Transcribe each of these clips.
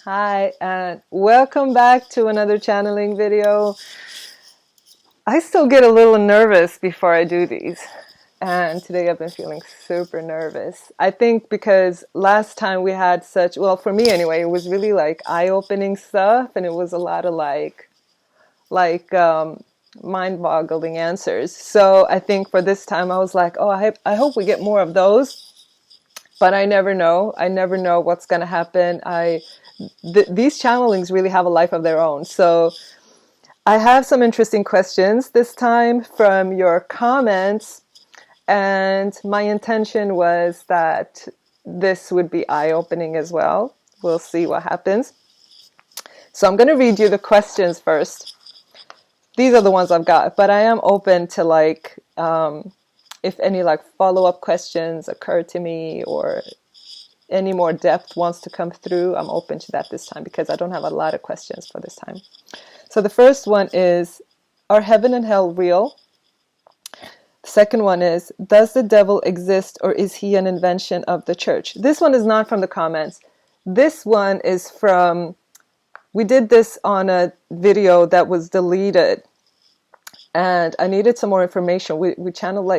Hi, and welcome back to another channeling video. I still get a little nervous before I do these, and today I've been feeling super nervous. I think because last time we had such, well, for me anyway, it was really like eye-opening stuff, and it was a lot of mind-boggling answers. So I think for this time I was like, oh, I hope we get more of those. But I never know. I never know what's going to happen. These channelings really have a life of their own. So I have some interesting questions this time from your comments. And my intention was that this would be eye-opening as well. We'll see what happens. So I'm going to read you the questions first. These are the ones I've got, but I am open to if any follow-up questions occur to me or any more depth wants to come through, I'm open to that this time because I don't have a lot of questions for this time. So the first one is, are heaven and hell real? The second one is, does the devil exist or is he an invention of the church? This one is not from the comments. This one is from, we did this on a video that was deleted and I needed some more information. We channeled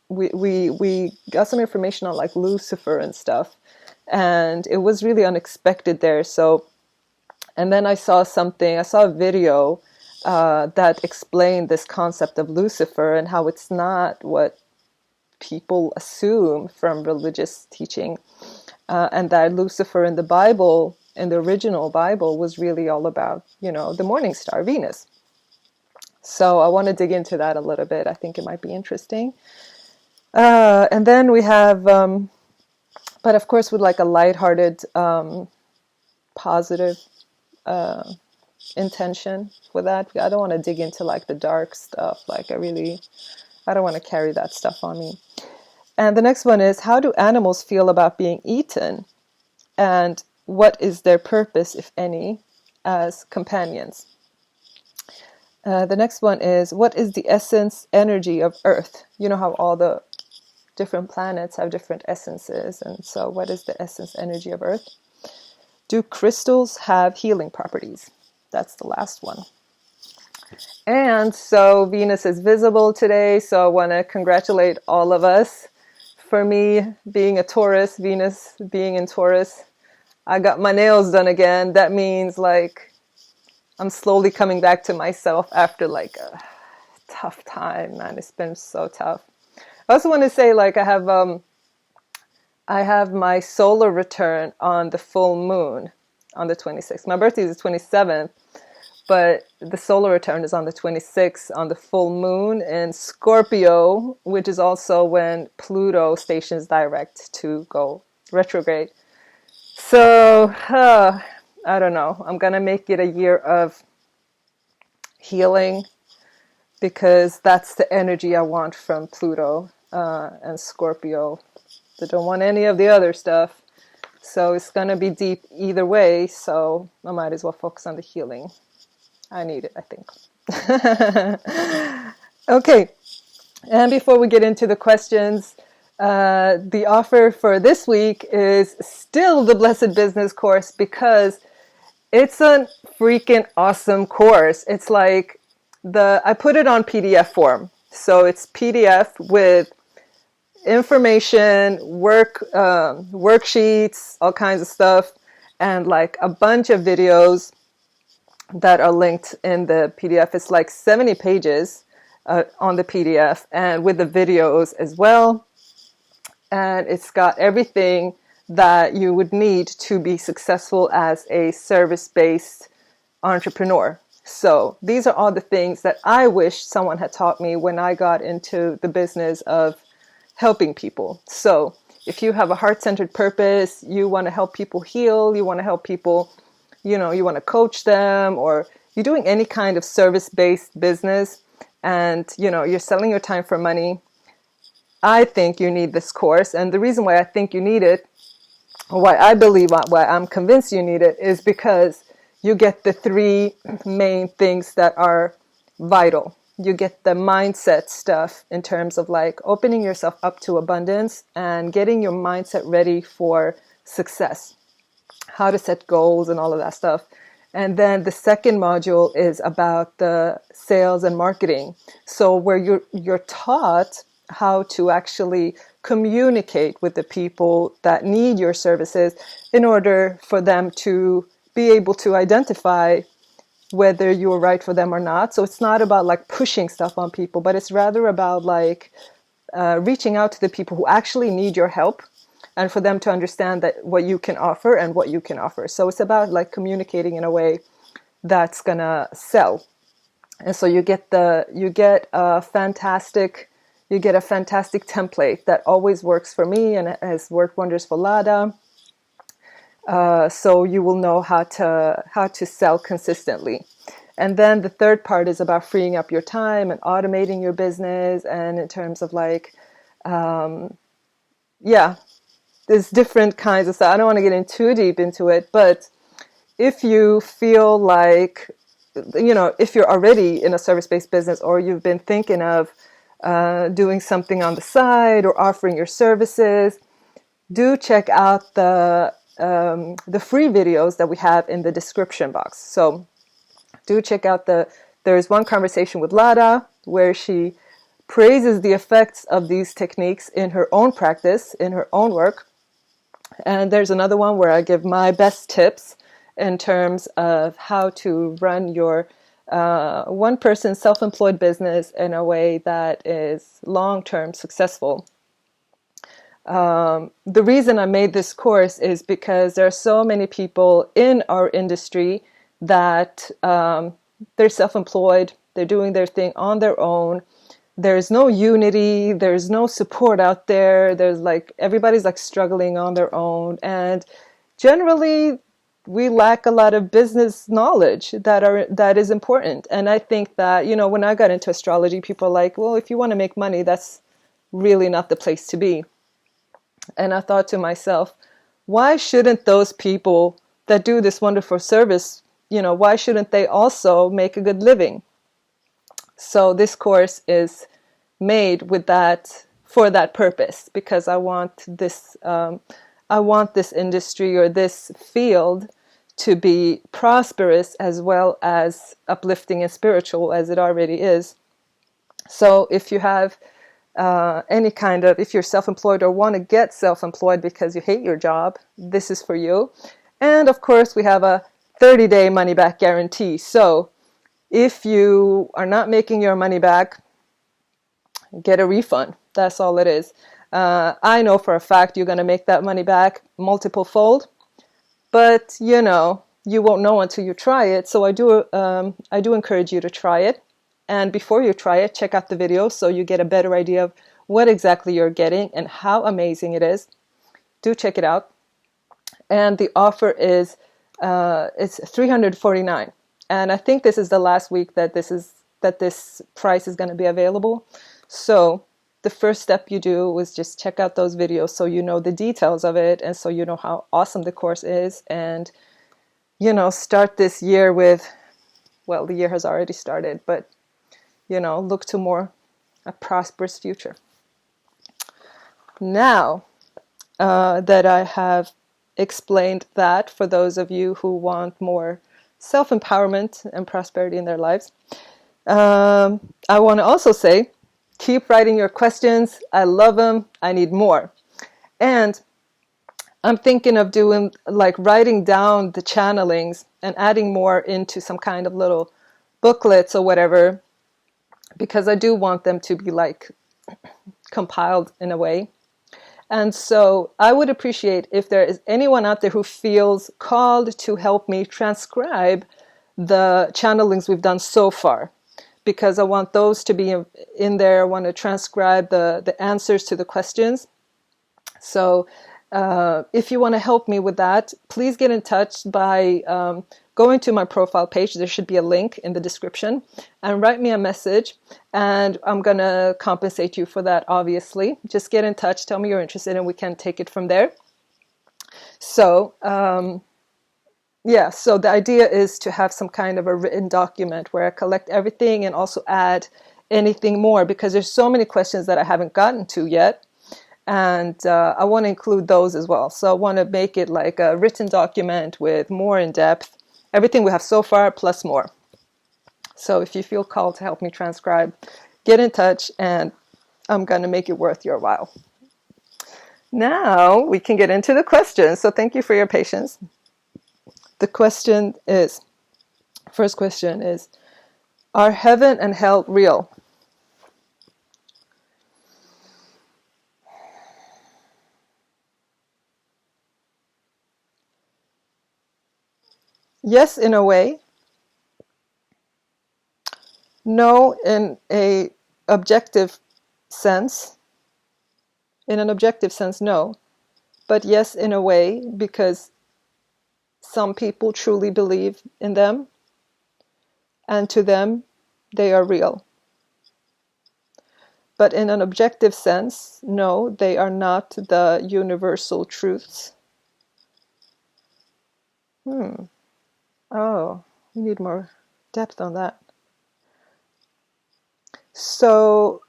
we got some information on Lucifer and stuff, and it was really unexpected there. So, and then I saw a video that explained this concept of Lucifer and how it's not what people assume from religious teaching, and that Lucifer in the Bible, in the original Bible, was really all about, the morning star, Venus. So I want to dig into that a little bit. I think it might be interesting. And then we have, but of course with a lighthearted, positive intention for that. I don't want to dig into the dark stuff. I don't want to carry that stuff on me. And the next one is, how do animals feel about being eaten? And what is their purpose, if any, as companions? The next one is, what is the essence energy of Earth? You know how all the different planets have different essences, and so what is the essence energy of Earth? Do crystals have healing properties? That's the last one. And so Venus is visible today, so I want to congratulate all of us. For me, being a Taurus, Venus being in Taurus, I got my nails done again. That means I'm slowly coming back to myself after a tough time, man. It's been so tough. I also want to say I have my solar return on the full moon on the 26th. My birthday is the 27th, but the solar return is on the 26th on the full moon in Scorpio, which is also when Pluto stations direct to go retrograde. So, I don't know. I'm going to make it a year of healing because that's the energy I want from Pluto and Scorpio. I don't want any of the other stuff. So it's going to be deep either way. So I might as well focus on the healing. I need it, I think. Okay. And before we get into the questions, the offer for this week is still the Blessed Business course because it's a freaking awesome course. It's I put it on PDF form. So it's PDF with information, worksheets, all kinds of stuff, and a bunch of videos that are linked in the PDF. It's 70 pages on the PDF and with the videos as well. And it's got everything that you would need to be successful as a service-based entrepreneur. So these are all the things that I wish someone had taught me when I got into the business of helping people. So if you have a heart-centered purpose, you want to help people heal, you want to help people, you want to coach them, or you're doing any kind of service-based business and, you're selling your time for money, I think you need this course. And the reason why I think you need it, or why I'm convinced you need it, is because you get the three main things that are vital. You get the mindset stuff in terms of opening yourself up to abundance and getting your mindset ready for success. how to set goals and all of that stuff. And then the second module is about the sales and marketing. So where you're taught how to actually communicate with the people that need your services in order for them to be able to identify whether you're right for them or not. So it's not about like pushing stuff on people, but it's rather about like reaching out to the people who actually need your help, and for them to understand that what you can offer and what you can offer. So it's about like communicating in a way that's gonna sell. And so you get a fantastic template that always works for me and has worked wonders for Lada. So you will know how to sell consistently. And then the third part is about freeing up your time and automating your business. And in terms of like, there's different kinds of stuff. I don't want to get in too deep into it, but if you feel like, if you're already in a service-based business, or you've been thinking of doing something on the side or offering your services, do check out the free videos that we have in the description box. So do check out there's one conversation with Lada where she praises the effects of these techniques in her own practice, in her own work. And there's another one where I give my best tips in terms of how to run your one-person self-employed business in a way that is long-term successful. The reason I made this course is because there are so many people in our industry that they're self-employed, they're doing their thing on their own. There's no unity, there's no support out there. There's like, everybody's like struggling on their own. And generally, we lack a lot of business knowledge that is important. And I think that, when I got into astrology, people are like, well, if you want to make money, that's really not the place to be. And I thought to myself, why shouldn't those people that do this wonderful service, why shouldn't they also make a good living? So this course is made for that purpose, because I want this industry or this field to be prosperous as well as uplifting and spiritual as it already is. So if you have if you're self-employed or want to get self-employed because you hate your job, this is for you. And of course, we have a 30-day money-back guarantee. So if you are not making your money back, get a refund. That's all it is. I know for a fact you're going to make that money back multiple fold, but you won't know until you try it. So I do encourage you to try it. And before you try it, check out the video so you get a better idea of what exactly you're getting and how amazing it is. Do check it out. And the offer is it's $349. And I think this is the last week that this price is going to be available. So the first step you do was just check out those videos so you know the details of it, and so you know how awesome the course is, and start this year with, well, the year has already started, but look to a prosperous future. Now that I have explained that, for those of you who want more self-empowerment and prosperity in their lives, I want to also say, keep writing your questions. I love them. I need more. And I'm thinking of doing writing down the channelings and adding more into some kind of little booklets or whatever, because I do want them to be compiled in a way. And so I would appreciate if there is anyone out there who feels called to help me transcribe the channelings we've done so far, because I want those to be in there. I want to transcribe the answers to the questions. So if you want to help me with that, please get in touch by going to my profile page. There should be a link in the description, and write me a message, and I'm going to compensate you for that, obviously. Just get in touch, tell me you're interested, and we can take it from there. So, so the idea is to have some kind of a written document where I collect everything and also add anything more, because there's so many questions that I haven't gotten to yet. And I want to include those as well. So I want to make it like a written document with more in depth, everything we have so far plus more. So if you feel called to help me transcribe, get in touch and I'm going to make it worth your while. Now we can get into the questions. So thank you for your patience. The first question is, are heaven and hell real? Yes, in a way. No, in a objective sense. In an objective sense, no. But yes, in a way, because some people truly believe in them, and to them, they are real. But in an objective sense, no, they are not the universal truths. Oh, we need more depth on that. So,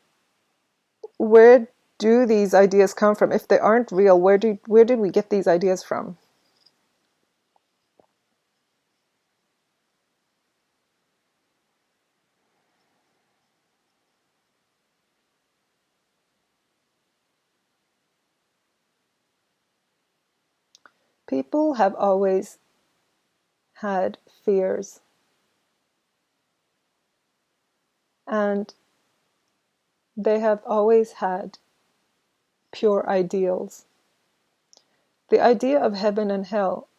where do these ideas come from? If they aren't real, where did we get these ideas from? People have always had fears. And they have always had pure ideals. The idea of heaven and hell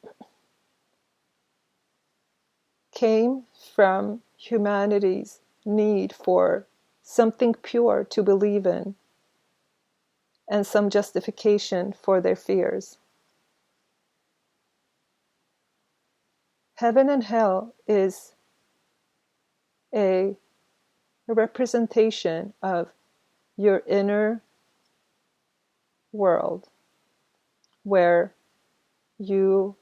came from humanity's need for something pure to believe in and some justification for their fears. Heaven and hell is a representation of your inner world where you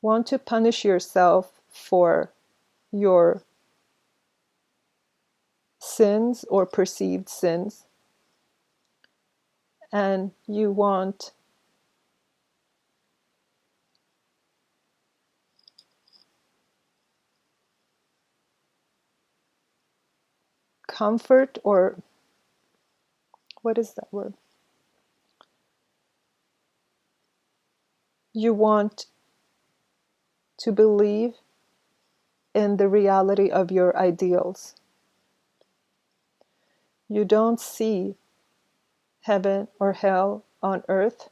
want to punish yourself for your sins or perceived sins, and you want comfort, or what is that word? You want to believe in the reality of your ideals. You don't see heaven or hell on earth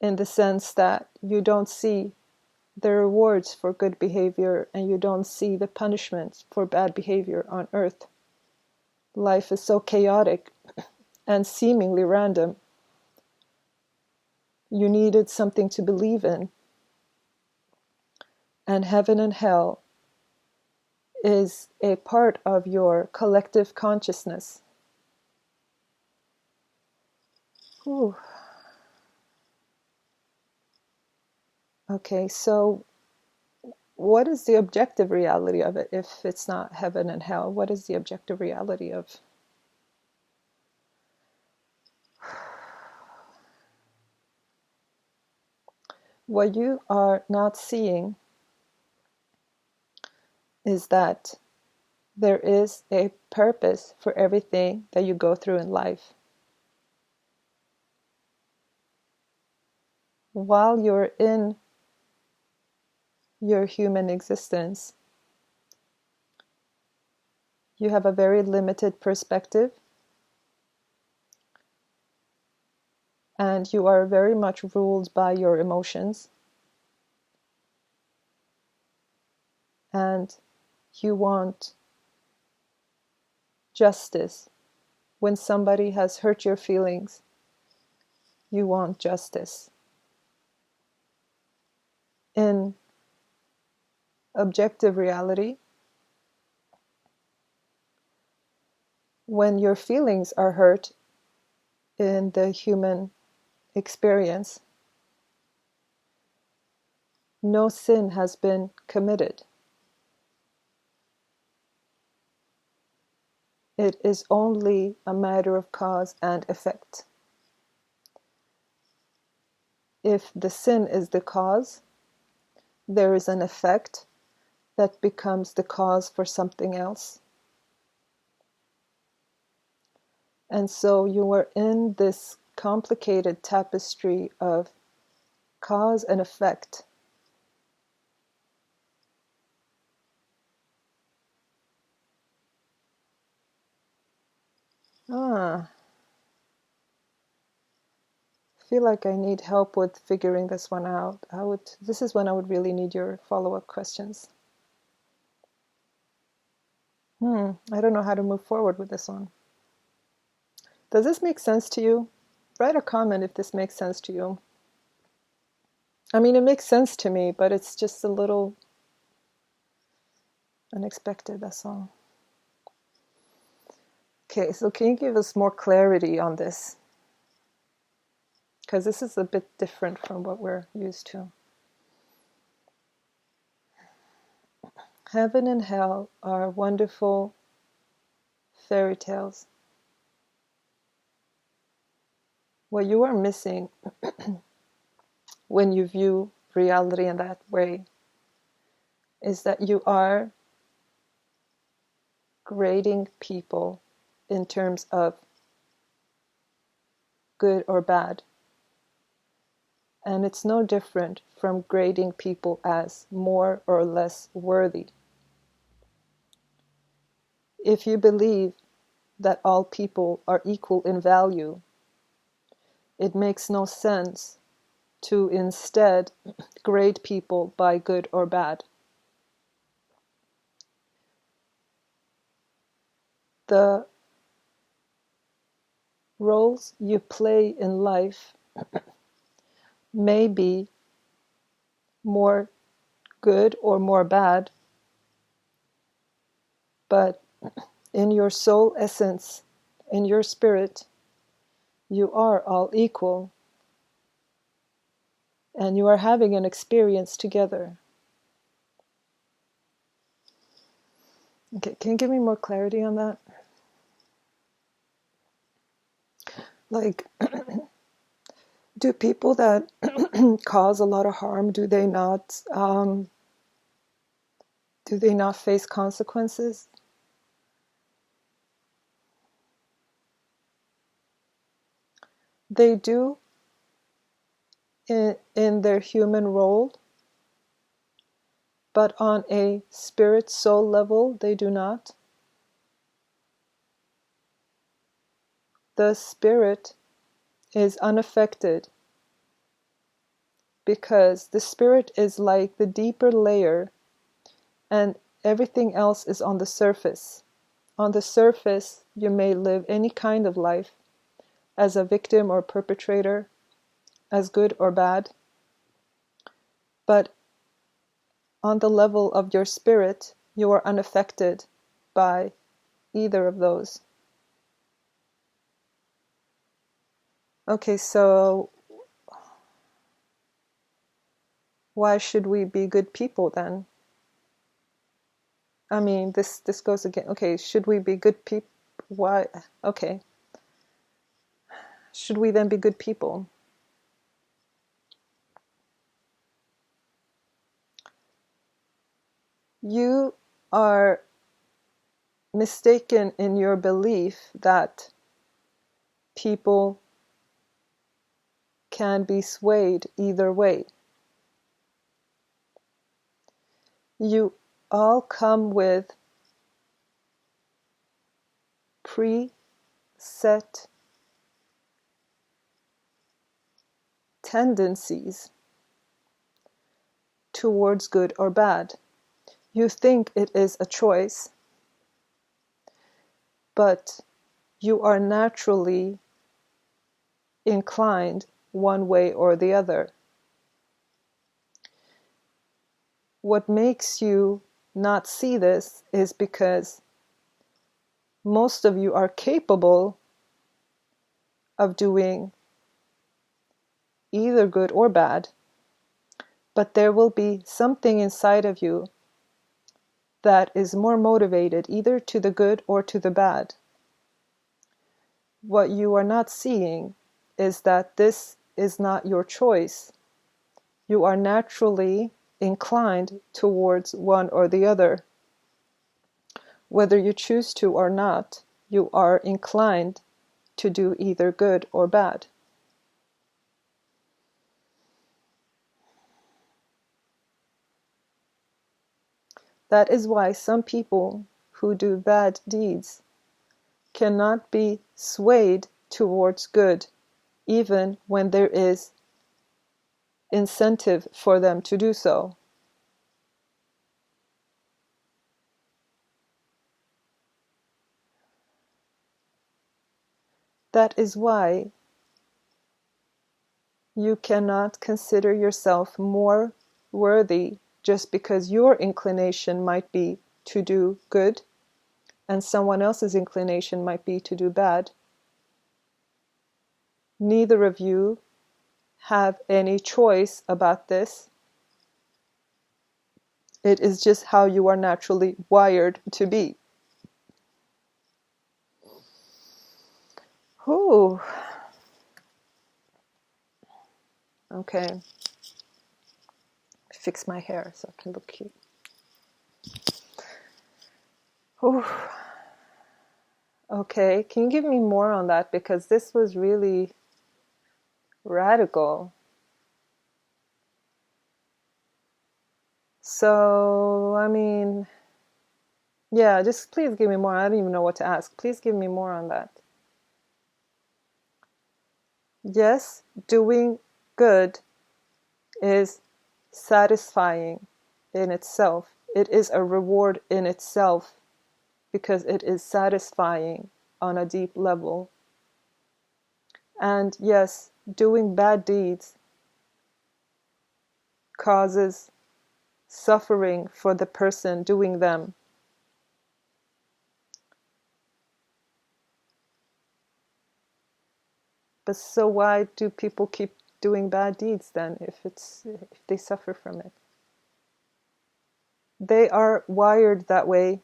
in the sense that you don't see the rewards for good behavior and you don't see the punishments for bad behavior on earth. Life is so chaotic and seemingly random. You needed something to believe in. And heaven and hell is a part of your collective consciousness. Ooh. Okay, so what is the objective reality of it if it's not heaven and hell? What is the objective reality of? What you are not seeing is that there is a purpose for everything that you go through in life. While you're in your human existence, you have a very limited perspective, and you are very much ruled by your emotions, and you want justice. When somebody has hurt your feelings, you want justice. In objective reality, when your feelings are hurt in the human experience, no sin has been committed. It is only a matter of cause and effect. If the sin is the cause, there is an effect that becomes the cause for something else. And so you are in this complicated tapestry of cause and effect. I feel like I need help with figuring this one out. This is when I would really need your follow-up questions. I don't know how to move forward with this one. Does this make sense to you? Write a comment if this makes sense to you. I mean, it makes sense to me, but it's just a little unexpected, that's all. Okay, so can you give us more clarity on this? Because this is a bit different from what we're used to. Heaven and hell are wonderful fairy tales. What you are missing when you view reality in that way is that you are grading people in terms of good or bad. And it's no different from grading people as more or less worthy. If you believe that all people are equal in value, it makes no sense to instead grade people by good or bad. The roles you play in life may be more good or more bad, but in your soul essence, in your spirit, you are all equal, and you are having an experience together. Okay, can you give me more clarity on that? Like, do people that cause a lot of harm, do they not face consequences? They do in their human role, but on a spirit soul level, they do not. The spirit is unaffected because the spirit is like the deeper layer and everything else is on the surface. On the surface, you may live any kind of life as a victim or perpetrator, as good or bad, but on the level of your spirit, you are unaffected by either of those. Okay, so why should we be good people then? I mean, this goes again. Okay, should we be good people? Why? Okay. Should we then be good people? You are mistaken in your belief that people can be swayed either way. You all come with preset tendencies towards good or bad. You think it is a choice, but you are naturally inclined one way or the other. What makes you not see this is because most of you are capable of doing either good or bad, but there will be something inside of you that is more motivated either to the good or to the bad. what you are not seeing is that this is not your choice. You are naturally inclined towards one or the other. Whether you choose to or not, you are inclined to do either good or bad. That is why some people who do bad deeds cannot be swayed towards good, even when there is incentive for them to do so. That is why you cannot consider yourself more worthy just because your inclination might be to do good and someone else's inclination might be to do bad. Neither of you have any choice about this. It is just how you are naturally wired to be. Whew. Okay. Fix my hair so I can look cute. Whew. Okay, can you give me more on that? Because this was really radical. So, I mean, yeah, just please give me more. I don't even know what to ask. Please give me more on that. Yes, doing good is satisfying in itself. It is a reward in itself because it is satisfying on a deep level. And yes, doing bad deeds causes suffering for the person doing them. But so why do people keep doing bad deeds then if they suffer from it? They are wired that way.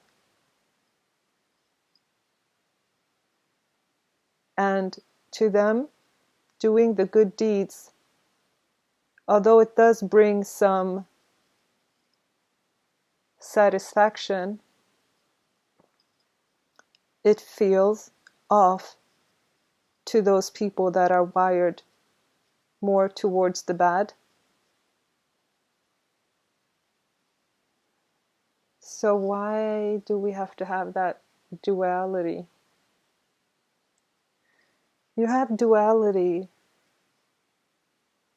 And to them, doing the good deeds, although it does bring some satisfaction, it feels off to those people that are wired more towards the bad. So why do we have to have that duality? You have duality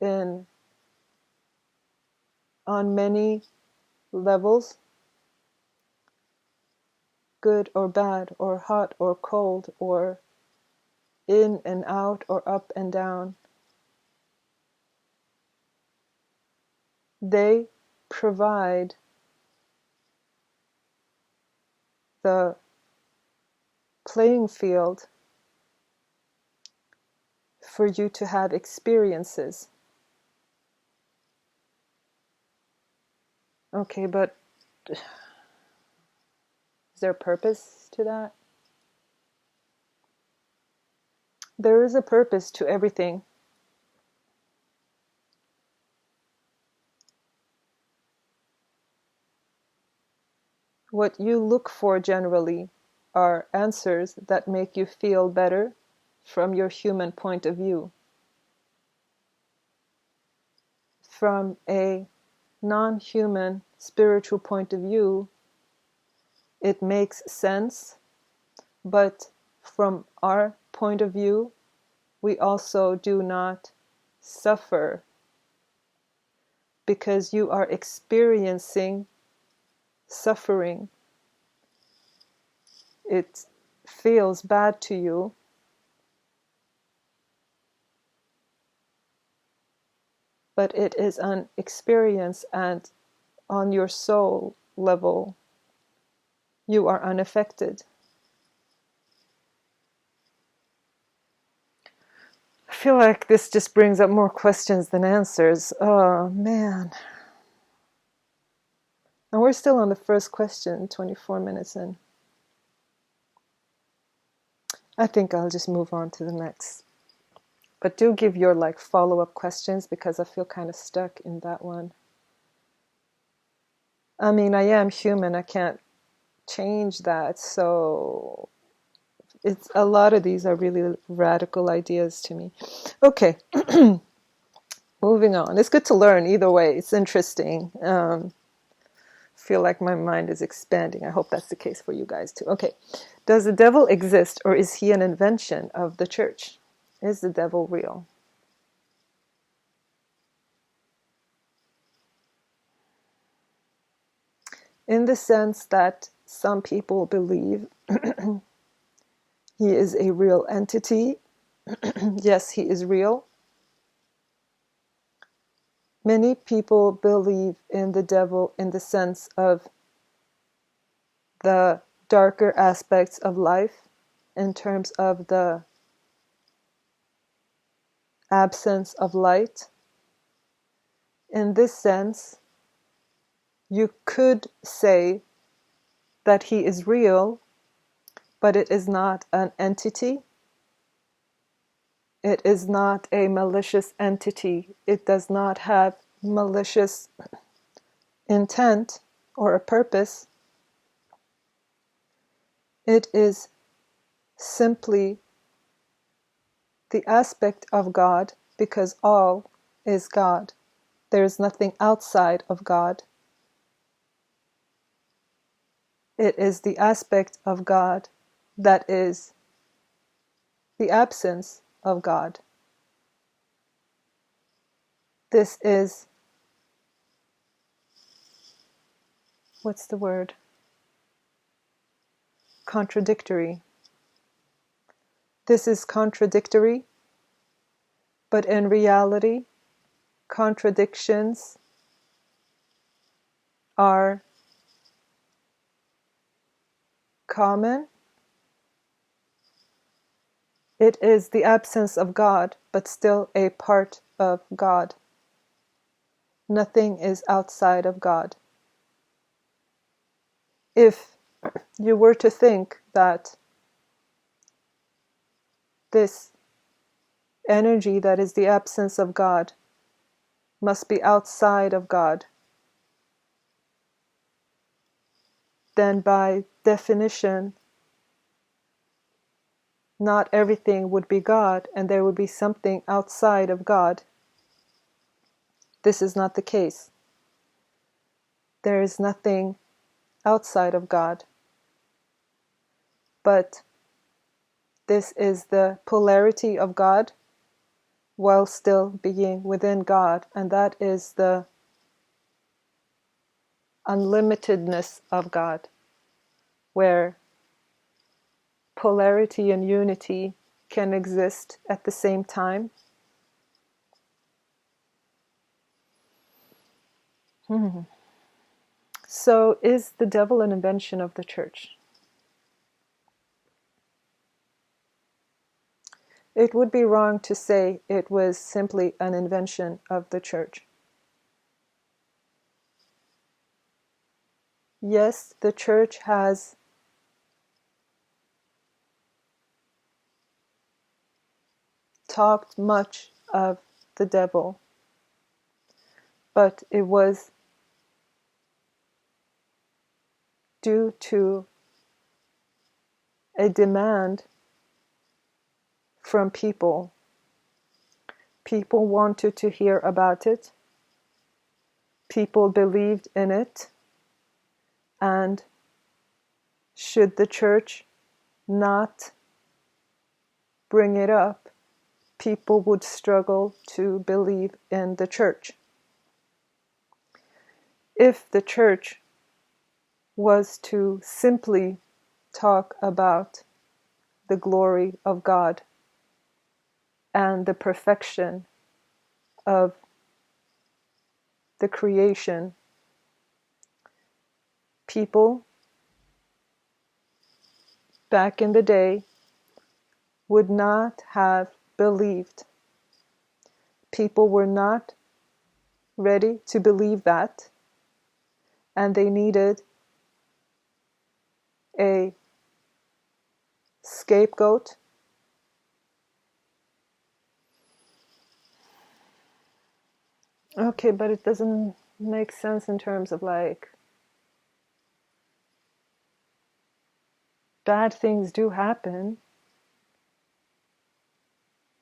on many levels, good or bad, or hot or cold, or in and out, or up and down. They provide the playing field for you to have experiences. Okay, but is there a purpose to that? There is a purpose to everything. What you look for generally are answers that make you feel better from your human point of view. From a non-human spiritual point of view, it makes sense, but from our point of view, we also do not suffer because you are experiencing suffering. It feels bad to you, but it is an experience, and on your soul level, you are unaffected. I feel like this just brings up more questions than answers. Oh, man. And we're still on the first question, 24 minutes in. I think I'll just move on to the next. But do give your follow-up questions, because I feel kind of stuck in that one. I mean, I am human. I can't change that. So it's a lot of these are really radical ideas to me. Okay, moving on. It's good to learn either way. It's interesting. Feel like my mind is expanding. I hope that's the case for you guys too. Okay, does the devil exist, or is he an invention of the church? Is the devil real? In the sense that some people believe he is a real entity. Yes, he is real. Many people believe in the devil in the sense of the darker aspects of life, in terms of the absence of light. In this sense, you could say that he is real, but it is not an entity. It is not a malicious entity. It does not have malicious intent or a purpose. It is simply the aspect of God, because all is God. There is nothing outside of God. It is the aspect of God that is the absence of God. This is, what's the word? Contradictory. This is contradictory, but in reality, contradictions are common. It is the absence of God, but still a part of God. Nothing is outside of God. If you were to think that this energy that is the absence of God must be outside of God, then by definition, not everything would be God, and there would be something outside of God. This is not the case. There is nothing outside of God, but this is the polarity of God while still being within God, and that is the unlimitedness of God, where polarity and unity can exist at the same time. So, is the devil an invention of the church? It would be wrong to say it was simply an invention of the church. Yes, the church has talked much of the devil, but it was due to a demand from people. People wanted to hear about it. People believed in it. And should the church not bring it up, people would struggle to believe in the church. If the church was to simply talk about the glory of God and the perfection of the creation, people back in the day would not have believed. People were not ready to believe that, and they needed a scapegoat Okay, but it doesn't make sense in terms of like bad things do happen.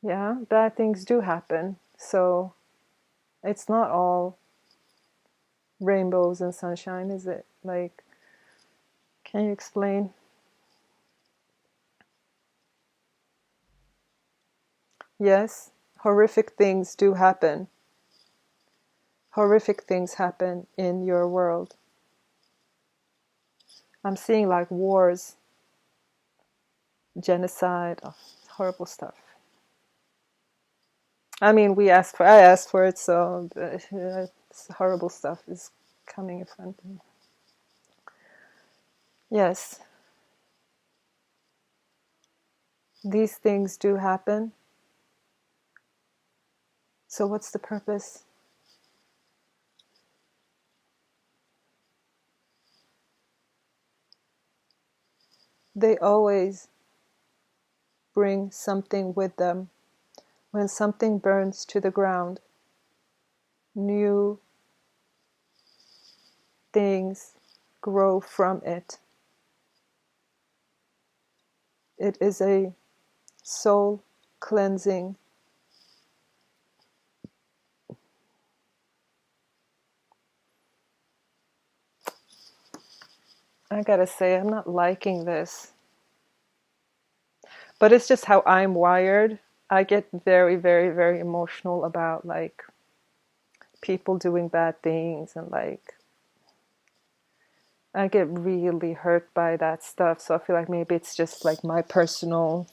Yeah, bad things do happen. So it's not all rainbows and sunshine, is it? Like, can you explain? Yes, horrific things do happen. Horrific things happen in your world. I'm seeing like wars, genocide, oh, horrible stuff. I mean, I asked for it, so horrible stuff is coming in front of me. Yes, these things do happen. So what's the purpose? They always bring something with them. When something burns to the ground, new things grow from it. It is a soul cleansing. I gotta say, I'm not liking this. But it's just how I'm wired. I get very, very, very emotional about like people doing bad things, and like I get really hurt by that stuff. So I feel like maybe it's just like my personal.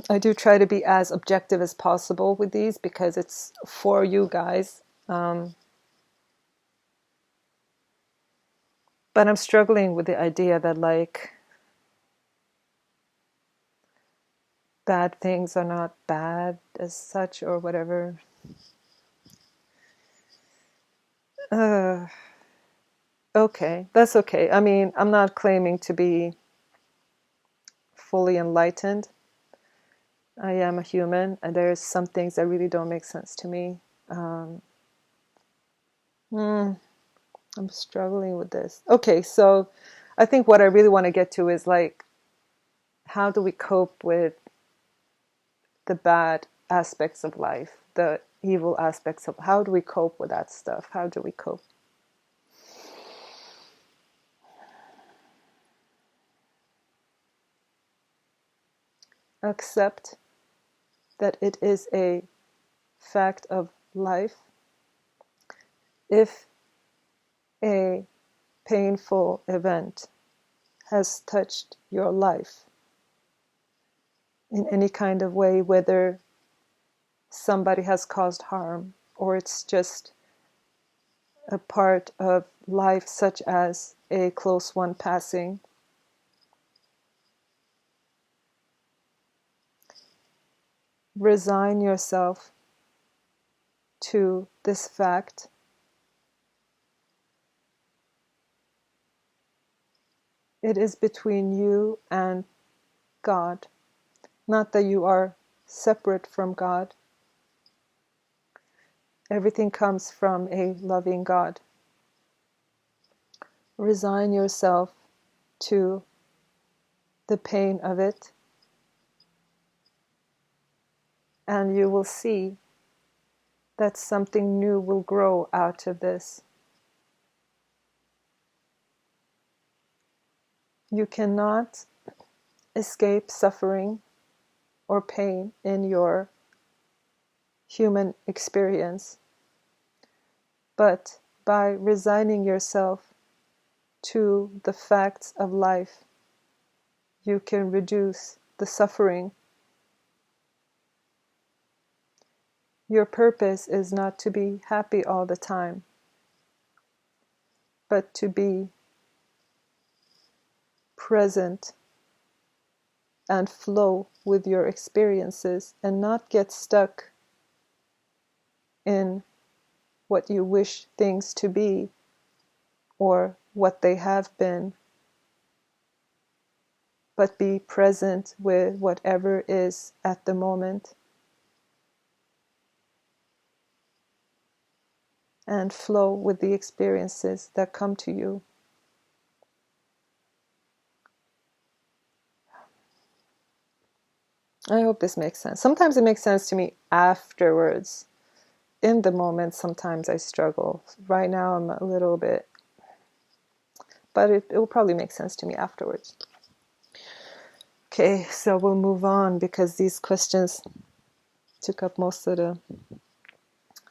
I do try to be as objective as possible with these because it's for you guys. But I'm struggling with the idea that like bad things are not bad as such or whatever. Uh, okay, that's okay. I mean, I'm not claiming to be fully enlightened. I am a human, and there's some things that really don't make sense to me. Um, hmm, I'm struggling with this. Okay, so I think what I really want to get to is like, how do we cope with the bad aspects of life, the evil aspects of, how do we cope with that stuff? How do we cope? Accept that it is a fact of life. If a painful event has touched your life in any kind of way, whether somebody has caused harm or it's just a part of life, such as a close one passing, resign yourself to this fact. It is between you and God. Not that you are separate from God. Everything comes from a loving God. Resign yourself to the pain of it, and you will see that something new will grow out of this. You cannot escape suffering or pain in your human experience, but by resigning yourself to the facts of life, you can reduce the suffering. Your purpose is not to be happy all the time, but to be present and flow with your experiences and not get stuck in what you wish things to be or what they have been, but be present with whatever is at the moment. and flow with the experiences that come to you. I hope this makes sense. Sometimes it makes sense to me afterwards. In the moment, sometimes I struggle. Right now, I'm a little bit, but it will probably make sense to me afterwards. Okay, so we'll move on because these questions took up most of the...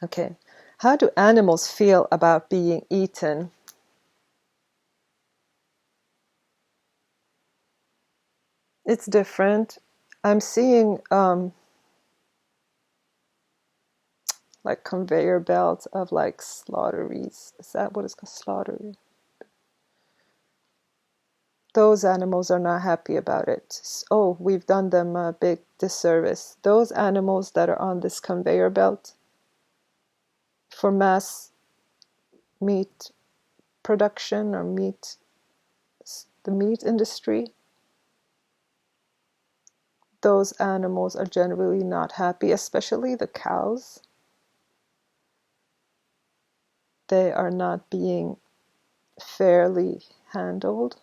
Okay. How do animals feel about being eaten? It's different. I'm seeing like conveyor belts of like slaughteries. Is that what it's called? Slaughtery. Those animals are not happy about it. Oh, we've done them a big disservice. Those animals that are on this conveyor belt for mass meat production or the meat industry, those animals are generally not happy, especially the cows. They are not being fairly handled.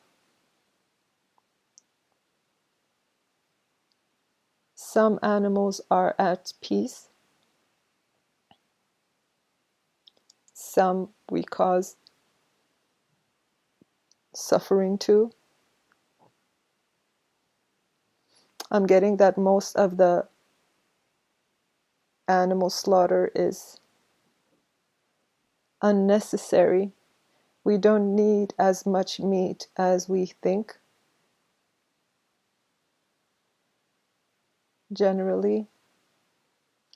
Some animals are at peace. Some we cause suffering to. I'm getting that most of the animal slaughter is unnecessary. We don't need as much meat as we think. Generally,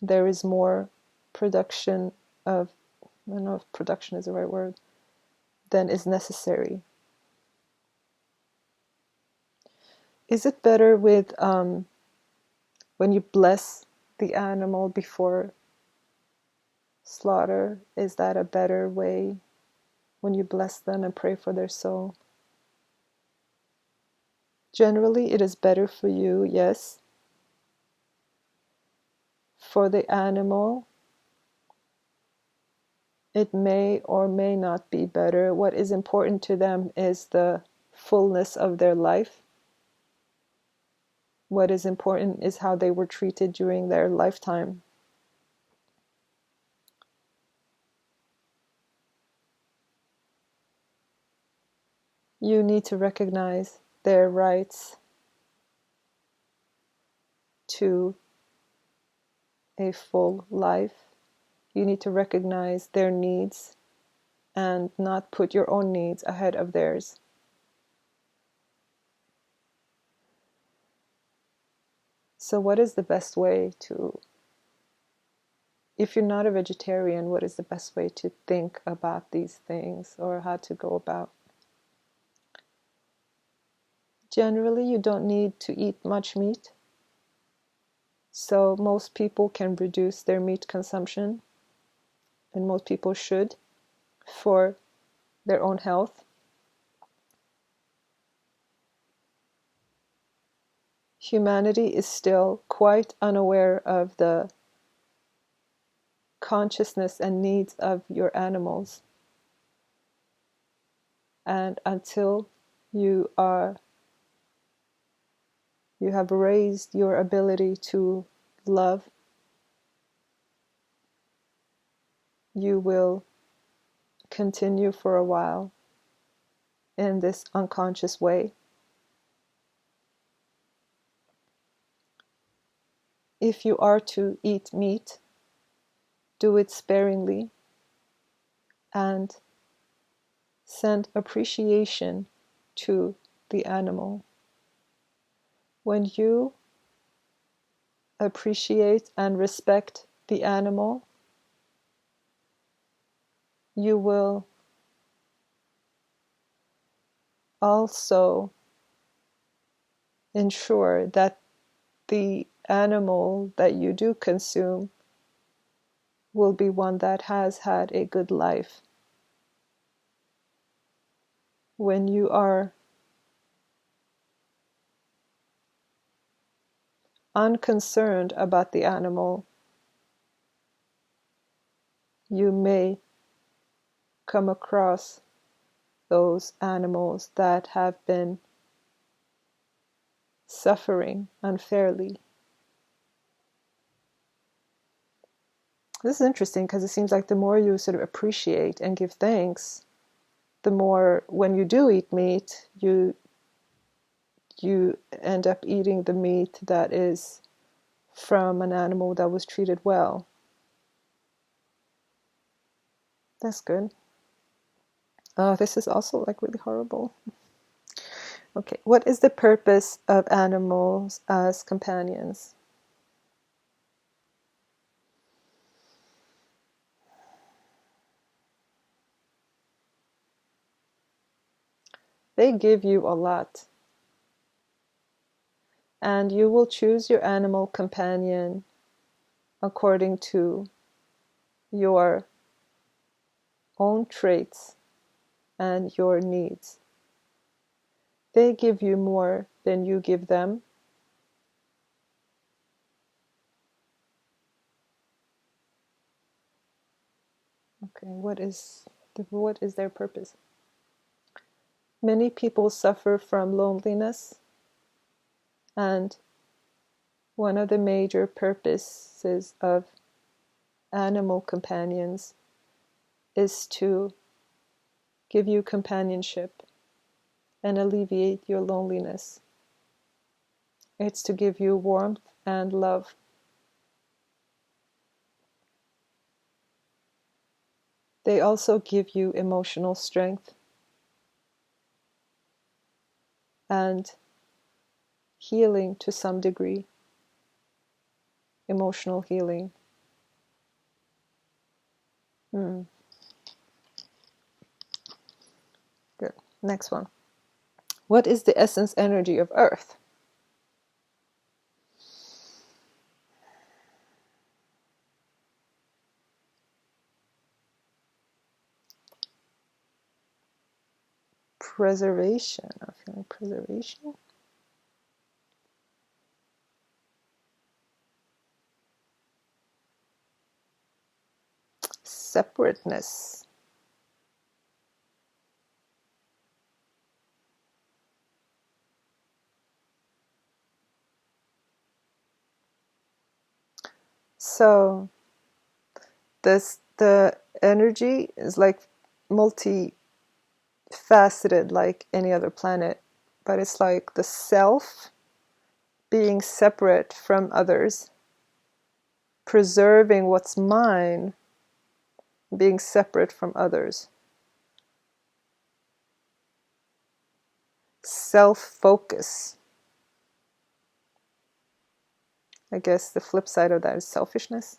there is more production of, I don't know if production is the right word, than is necessary. Is it better with when you bless the animal before slaughter? Is that a better way when you bless them and pray for their soul? Generally, it is better for you, yes. For the animal, it may or may not be better. What is important to them is the fullness of their life. What is important is how they were treated during their lifetime. You need to recognize their rights to a full life. You need to recognize their needs and not put your own needs ahead of theirs. So what is the best way to, if you're not a vegetarian, what is the best way to think about these things or how to go about? Generally, you don't need to eat much meat. So most people can reduce their meat consumption, and most people should, for their own health. Humanity is still quite unaware of the consciousness and needs of your animals. And until you have raised your ability to love, you will continue for a while in this unconscious way. If you are to eat meat, do it sparingly and send appreciation to the animal. When you appreciate and respect the animal, you will also ensure that the animal that you do consume will be one that has had a good life. When you are unconcerned about the animal, you may come across those animals that have been suffering unfairly. This is interesting because it seems like the more you sort of appreciate and give thanks, the more when you do eat meat, you end up eating the meat that is from an animal that was treated well. That's good. This is also like really horrible. Okay, what is the purpose of animals as companions? They give you a lot. And you will choose your animal companion according to your own traits and your needs. They give you more than you give them. Okay, what is their purpose? Many people suffer from loneliness, and one of the major purposes of animal companions is to give you companionship and alleviate your loneliness. It's to give you warmth and love. They also give you emotional strength and healing to some degree, emotional healing. Good. Next one. What is the essence energy of Earth? Preservation. I'm feeling preservation. Separateness. So the energy is like multifaceted like any other planet, but it's like the self being separate from others, preserving what's mine, being separate from others. Self-focus. I guess the flip side of that is selfishness.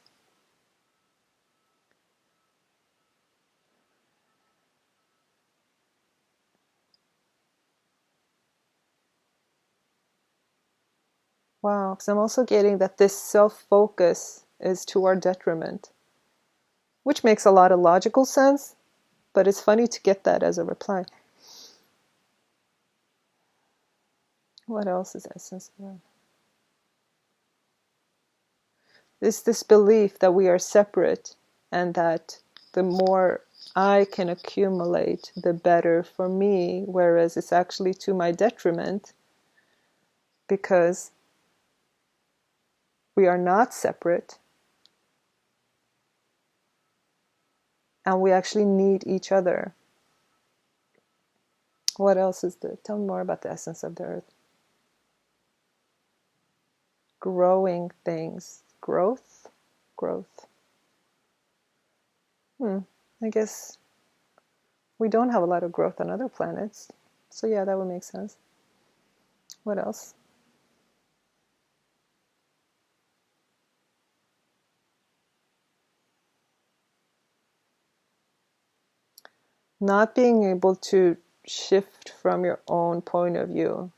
Wow, because I'm also getting that this self-focus is to our detriment, which makes a lot of logical sense, but it's funny to get that as a reply. What else is essence of love? It's this belief that we are separate and that the more I can accumulate, the better for me, whereas it's actually to my detriment because we are not separate and we actually need each other. What else is there? Tell me more about the essence of the earth. Growing things. Growth? Growth. I guess we don't have a lot of growth on other planets. So yeah, that would make sense. What else? Not being able to shift from your own point of view.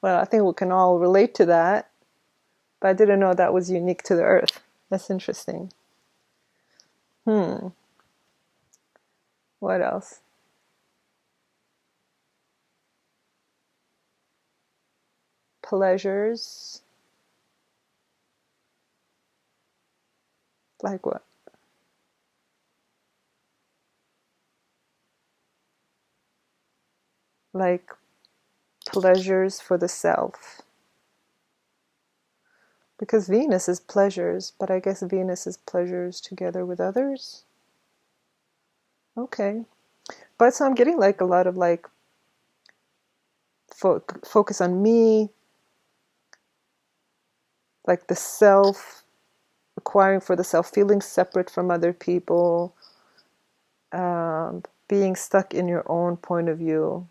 Well, I think we can all relate to that, but I didn't know that was unique to the earth. That's interesting. What else? Pleasures. Like what? like pleasures for the self. Because Venus is pleasures, but I guess Venus is pleasures together with others. Okay. But so I'm getting like a lot of like focus on me, like the self, acquiring for the self, feeling separate from other people, being stuck in your own point of view,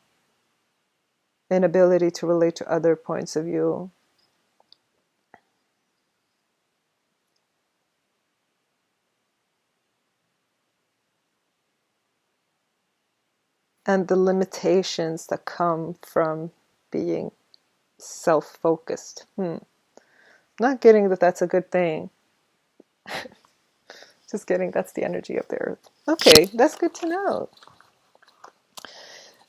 inability to relate to other points of view. And the limitations that come from being self-focused. Not getting that that's a good thing. Just getting that's the energy of the earth. Okay, that's good to know.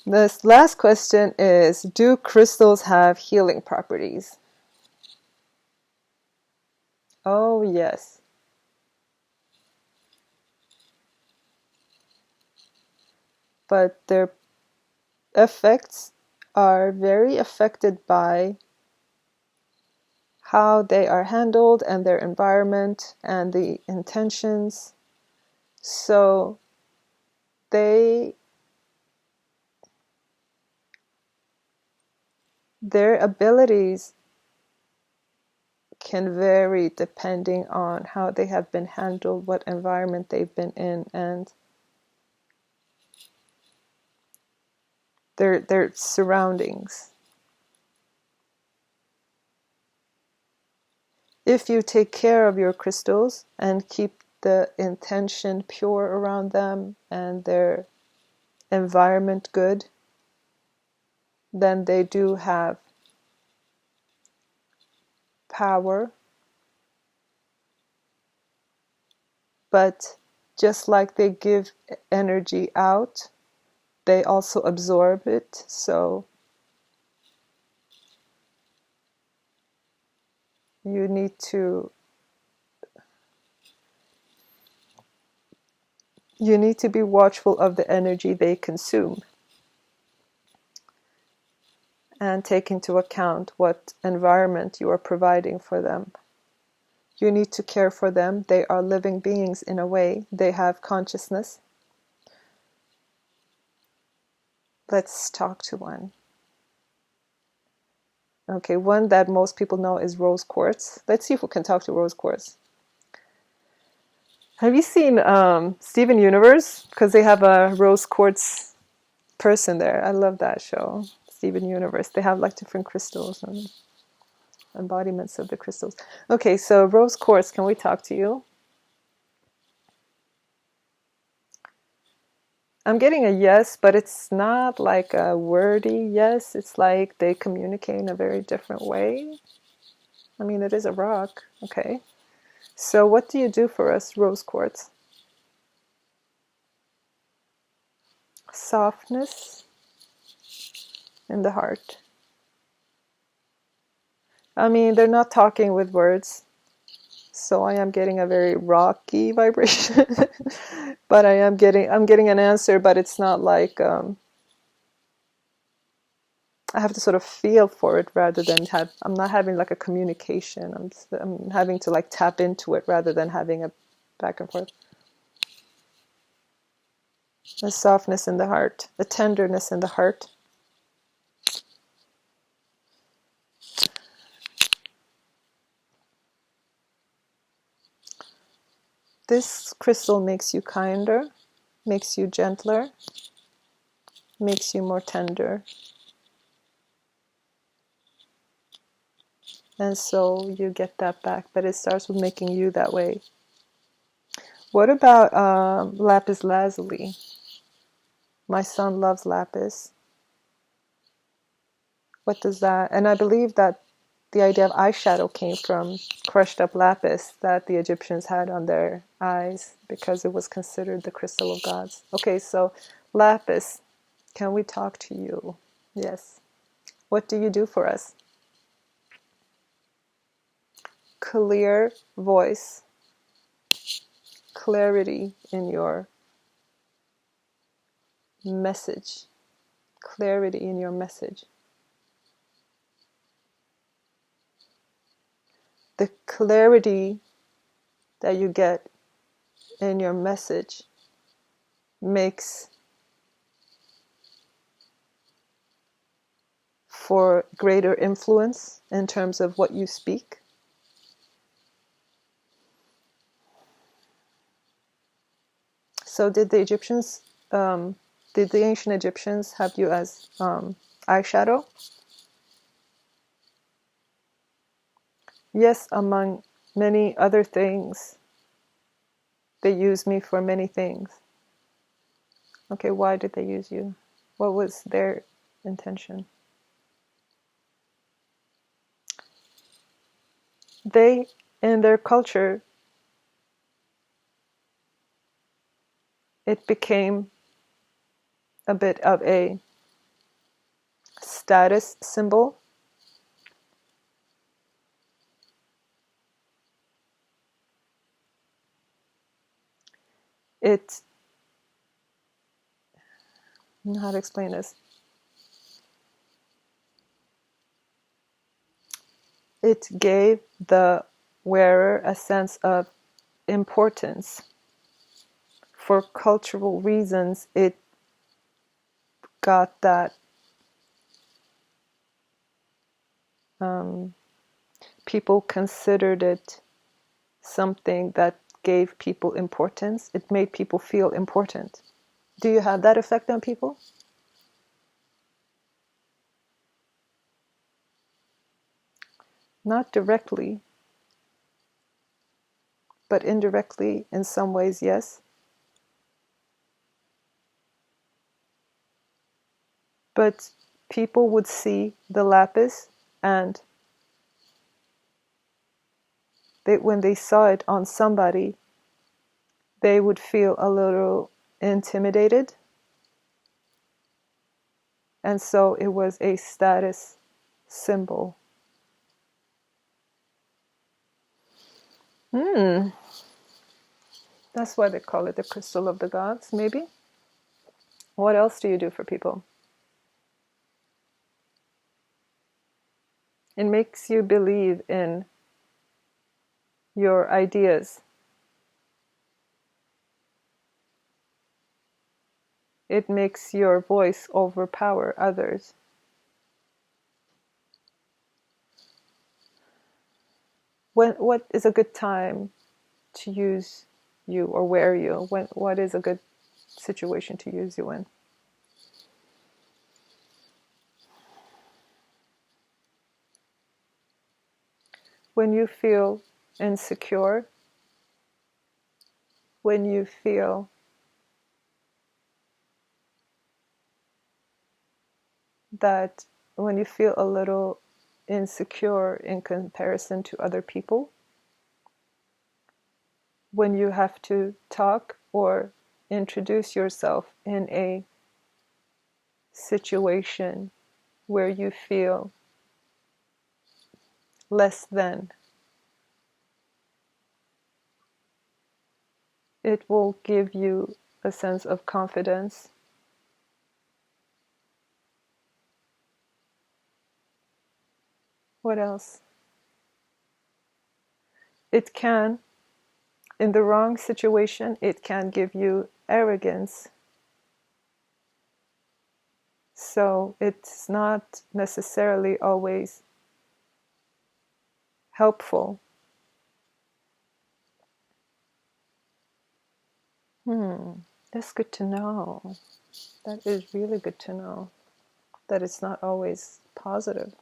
This last question is, do crystals have healing properties? Oh, yes. But their effects are very affected by how they are handled and their environment and the intentions. So their abilities can vary depending on how they have been handled, what environment they've been in, and their surroundings. If you take care of your crystals and keep the intention pure around them and their environment good, then they do have power. But just like they give energy out, they also absorb it. So you need to be watchful of the energy they consume and take into account what environment you are providing for them. You need to care for them. They are living beings in a way. They have consciousness. Let's talk to one. Okay, one that most people know is rose quartz. Let's see if we can talk to rose quartz. Have you seen Steven Universe? Because they have a rose quartz person there. I love that show, Steven Universe. They have like different crystals and embodiments of the crystals. Okay, so rose quartz, can we talk to you? I'm getting a yes, but it's not like a wordy yes. It's like they communicate in a very different way. I mean, it is a rock. Okay. So what do you do for us, rose quartz? Softness in the heart. I mean, they're not talking with words. So I am getting a very rocky vibration. But I'm getting an answer, but it's not like I have to sort of feel for it rather than I'm not having like a communication. I'm having to like tap into it rather than having a back and forth. A softness in the heart, a tenderness in the heart. This crystal makes you kinder, makes you gentler, makes you more tender. And so you get that back, but it starts with making you that way. What about lapis lazuli? My son loves lapis. What does that? And I believe that the idea of eyeshadow came from crushed up lapis that the Egyptians had on their eyes because it was considered the crystal of gods. Okay, so lapis, can we talk to you? Yes. What do you do for us? Clear voice, clarity in your message, clarity in your message. The clarity that you get in your message makes for greater influence in terms of what you speak. So did the ancient Egyptians have you as eyeshadow? Yes, among many other things. They used me for many things. Okay, why did they use you? What was their intention? They, in their culture, it became a bit of a status symbol. I don't know how to explain this. It gave the wearer a sense of importance. For cultural reasons, it got that people considered it something that gave people importance. It made people feel important. Do you have that effect on people? Not directly, but indirectly in some ways, yes. But people would see the lapis, and when they saw it on somebody, they would feel a little intimidated. And so it was a status symbol. That's why they call it the crystal of the gods, maybe. What else do you do for people? It makes you believe in your ideas. It makes your voice overpower others. What is a good time to use you or wear you? What is a good situation to use you in? When you feel insecure, when you feel when you feel a little insecure in comparison to other people, when you have to talk or introduce yourself in a situation where you feel less than, it will give you a sense of confidence. What else? It can, in the wrong situation, it can give you arrogance. So it's not necessarily always helpful. That's good to know. That is really good to know. That it's not always positive.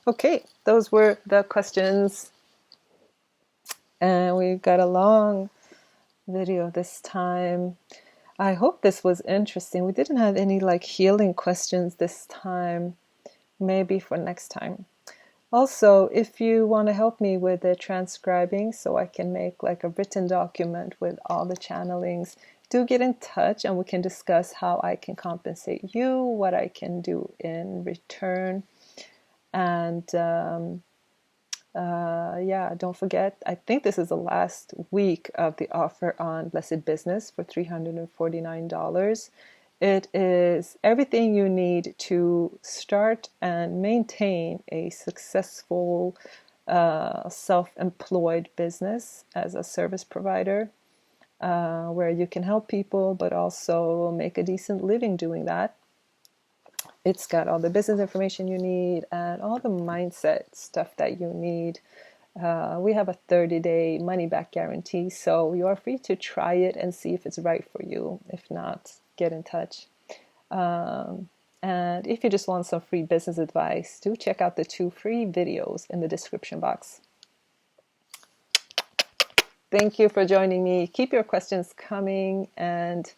Okay, those were the questions. And we got a long video this time. I hope this was interesting. We didn't have any healing questions this time. Maybe for next time. Also, if you want to help me with the transcribing so I can make a written document with all the channelings, do get in touch and we can discuss how I can compensate you, what I can do in return. And don't forget, I think this is the last week of the offer on Blessed Business for $349. It is everything you need to start and maintain a successful self-employed business as a service provider, where you can help people but also make a decent living doing that. It's got all the business information you need and all the mindset stuff that you need. We have a 30-day money-back guarantee, so you are free to try it and see if it's right for you. If not, get in touch. And if you just want some free business advice, do check out the 2 free videos in the description box. Thank you for joining me. Keep your questions coming, and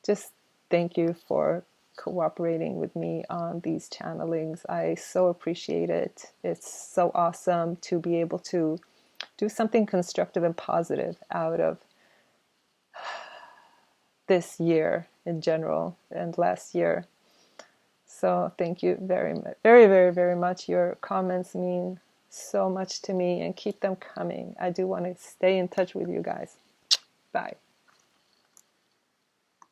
just thank you for cooperating with me on these channelings. I so appreciate it. It's so awesome to be able to do something constructive and positive out of this year in general and last year. So thank you very much, very, very, very much. Your comments mean so much to me, and keep them coming. I do want to stay in touch with you guys. Bye.